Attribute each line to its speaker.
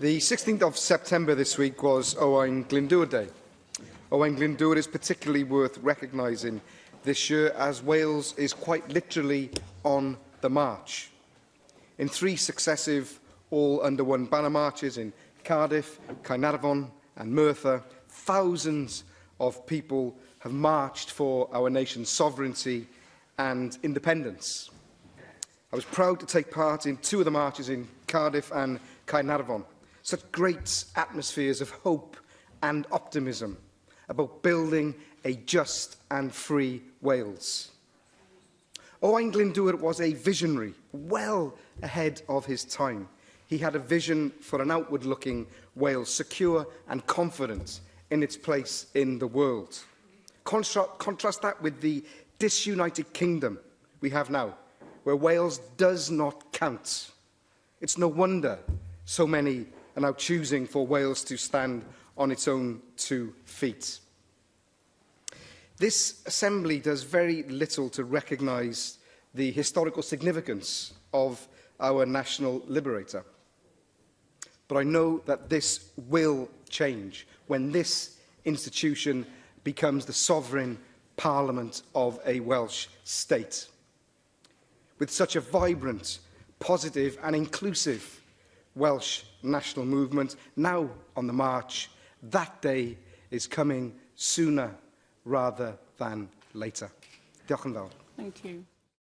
Speaker 1: The 16th of September this week was Owain Glyndŵr Day. Owain Glyndŵr is particularly worth recognising this year as Wales is quite literally on the march. In 3 successive all-under-one banner marches in Cardiff, Caernarfon and Merthyr, thousands of people have marched for our nation's sovereignty and independence. I was proud to take part in 2 of the marches in Cardiff and Caernarfon. Such great atmospheres of hope and optimism about building a just and free Wales. Owain Glyndŵr was a visionary, well ahead of his time. He had a vision for an outward-looking Wales, secure and confident in its place in the world. Contrast that with the disunited kingdom we have now, where Wales does not count. It's no wonder so many are now choosing for Wales to stand on its own 2 feet. This Assembly does very little to recognise the historical significance of our national liberator. But I know that this will change when this institution becomes the sovereign parliament of a Welsh state. With such a vibrant, positive and inclusive Welsh national movement now on the march, that day is coming sooner rather than later. Diolch yn fawr.
Speaker 2: Thank you.